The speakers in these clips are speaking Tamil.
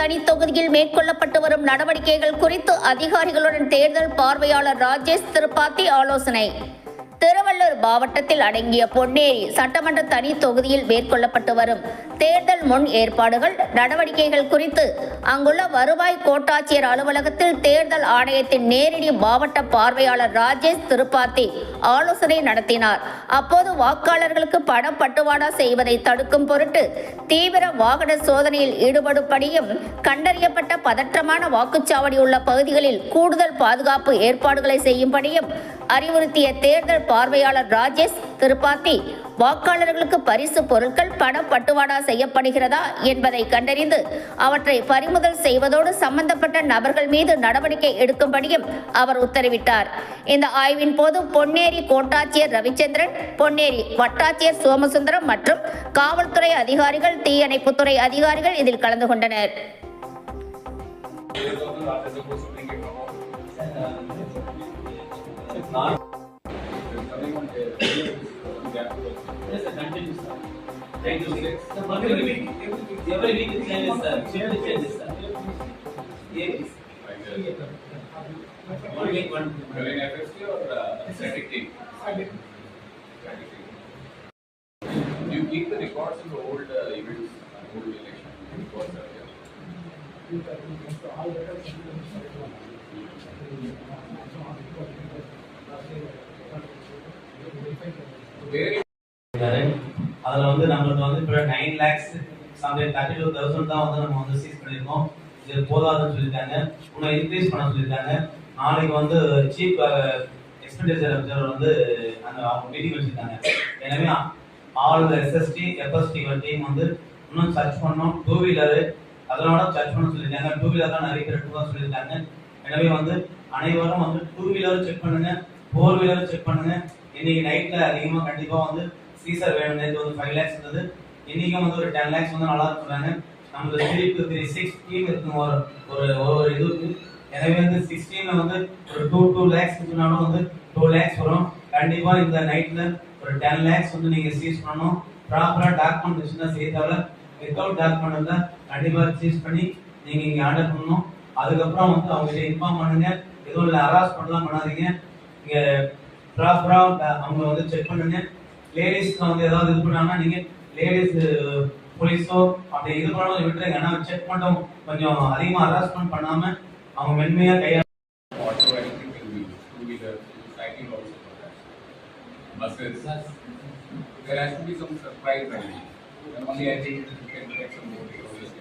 தனி தொகுதியில் மேற்கொள்ளப்பட்டு வரும் நடவடிக்கைகள் குறித்து அதிகாரிகளுடன் தேர்தல் பார்வையாளர் ராஜேஷ் திரிபாதி ஆலோசனை. திருவள்ளூர் மாவட்டத்தில் அடங்கிய பொன்னேரி சட்டமன்ற தனி தொகுதியில் மேற்கொள்ளப்பட்டு வரும் தேர்தல் முன் ஏற்பாடுகள் நடவடிக்கைகள் குறித்து அங்குள்ள வருவாய் கோட்டாட்சியர் அலுவலகத்தில் தேர்தல் ஆணையத்தின் நேரடி மாவட்ட பார்வையாளர் ராஜேஷ் திரிபாதி ஆலோசனை நடத்தினார். அப்போது வாக்காளர்களுக்கு பணம் பட்டுவாடா செய்வதை தடுக்கும் பொருட்டு தீவிர வாகன சோதனையில் ஈடுபடும்படியும் கண்டறியப்பட்ட பதற்றமான வாக்குச்சாவடி உள்ள பகுதிகளில் கூடுதல் பாதுகாப்பு ஏற்பாடுகளை செய்யும்படியும் அறிவுறுத்திய தேர்தல் பார்வையாளர் ராஜேஷ் திரிபாதி வாக்காளர்களுக்கு பரிசு பொருட்கள் பணம் பட்டுவாடா செய்யப்படுகிறதா என்பதை கண்டறிந்து அவற்றை பறிமுதல் செய்வதோடு சம்பந்தப்பட்ட நபர்கள் மீது நடவடிக்கை எடுக்கும்படியும் அவர் உத்தரவிட்டார். இந்த ஆய்வின் போது பொன்னேரி கோட்டாட்சியர் ரவிச்சந்திரன், பொன்னேரி வட்டாட்சியர் சோமசுந்தரம் மற்றும் காவல்துறை அதிகாரிகள், தீயணைப்புத்துறை அதிகாரிகள் இதில் கலந்து கொண்டனர். Every week it changes, sir. Shift changes, sir. Yes. One week, one. During FST or static team? Static. Do you keep the records in the old events, old election records? அதில் வந்து நம்மளுக்கு வந்து இப்போ 9 lakhs சம்திங் 32,000 தான் வந்து நம்ம வந்து சீஸ் பண்ணியிருக்கோம். இது போதாதுன்னு சொல்லியிருக்காங்க, இன்னும் இன்க்ரீஸ் பண்ண சொல்லியிருக்காங்க. நாளைக்கு வந்து சீஃப் எக்ஸ்பெண்டிச்சர் அஃபிசர் வந்து அவங்க மீட்டிங் வச்சுருக்காங்க. எனவே ஆல் எஸ்எஸ்டி எஃப்எஸ்டி டீம் வந்து இன்னும் சர்ச் பண்ணோம். 2 வீலரு அதனோட சர்ச் பண்ண சொல்லியிருக்காங்க. 2 வீலர் தான் நிறைய பேர் தான் சொல்லியிருக்காங்க. எனவே வந்து அனைவரும் வந்து 2 வீலரும் செக் பண்ணுங்க, 4 வீலரும் செக் பண்ணுங்க. இன்னைக்கு நைட்ல அதிகமாக கண்டிப்பாக வந்து சீசர் வேணும். நேற்று வந்து 5 lakhs இருந்தது, இன்னைக்கும் வந்து ஒரு 10 lakhs வந்து நல்லா சொல்றாங்க. நமக்கு 3 டீம் இருக்கு, ஒரு இது இருக்கு. எனவே வந்து 6 டீம்ல வந்து ஒரு 2 lakhs சொன்னாலும் வந்து 2 lakhs வரும். கண்டிப்பா இந்த நைட்ல ஒரு 10 lakhs வந்து நீங்க சீஸ் பண்ணணும். ப்ராப்பரா டாக்குமெண்டேஷன் தான் செய்யறதால வித்தவுட் டாக்குமெண்ட் தான் கண்டிப்பா சீஸ் பண்ணி நீங்க இங்க ஆர்டர் பண்ணணும். அதுக்கப்புறம் வந்து அவங்க இன்ஃபார்ம் பண்ணுங்க. எதுவும் இல்லை ஹராஸ் பண்ணலாம் பண்ணாதீங்க. இங்க ப்ராப்பரா அவங்க வந்து செக் பண்ணுங்க. லேடிஸ்க்கு வந்து ஏதாவது இது பண்ணாங்கன்னா நீங்க லேடிஸ் போலீஸோ அப்படி இது பண்ணாலும் விட்டுருங்க. ஏன்னா செக் மட்டும் கொஞ்சம் அதிகமாக ஹராஸ்மெண்ட் பண்ணாம அவங்க மென்மையா கையாள. Buses. There has to be some surprise value. Only I think you can get some more details.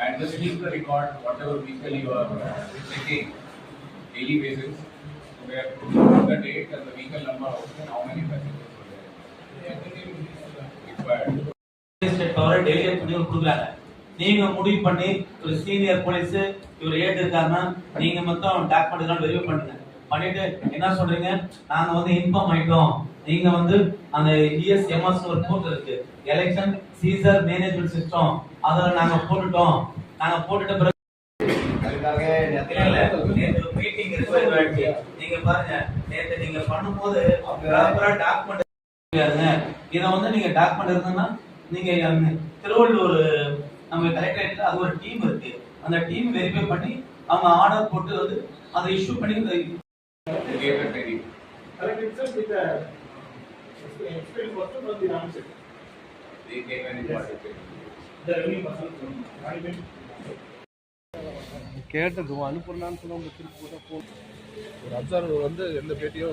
And just keep the record, whatever vehicle you are checking daily basis. We have to put the date and the vehicle number also and how many passengers were there. Required. Daily பண்ணி கொடுக்குறாங்க. நீங்க முடிவு பண்ணி ஒரு சீனியர் போலீஸ் இவர் ஏட் இருக்காருன்னா நீங்க மொத்தம் டாக்குமெண்ட் எல்லாம் வெரிஃபை பண்ணுங்க. பண்ணிட்டு என்ன சொல்றீங்க, நாங்க வந்து இன்ஃபார்ம் ஆயிட்டோம், நீங்க வந்து அந்த இஎஸ்எம்எஸ் ஒரு போர்ட் இருக்கு, எலெக்ஷன் சீசர் மேனேஜ்மெண்ட் சிஸ்டம், அதுல நாங்க போட்டுட்டோம். நாங்க போட்டுட்ட பிறகு மீட்டிங் இருக்கு. நீங்க பாருங்க, நேற்று நீங்க பண்ணும்போது ப்ராப்பரா டாக்குமெண்ட் இதை வந்து நீங்க டாக்குமெண்ட் இருந்ததுன்னா நீங்க திருவள்ளூர் நம்ம கலெக்டரேட்ல அது ஒரு டீம் இருக்கு, அந்த டீம் வெரிஃபை பண்ணி அவங்க ஆர்டர் போட்டு வந்து அதை இஷ்யூ பண்ணி கேட்டது அனுப்புறான்னு சொல்ல ஒரு அப்சர்வர் வந்து எந்த பேட்டியோ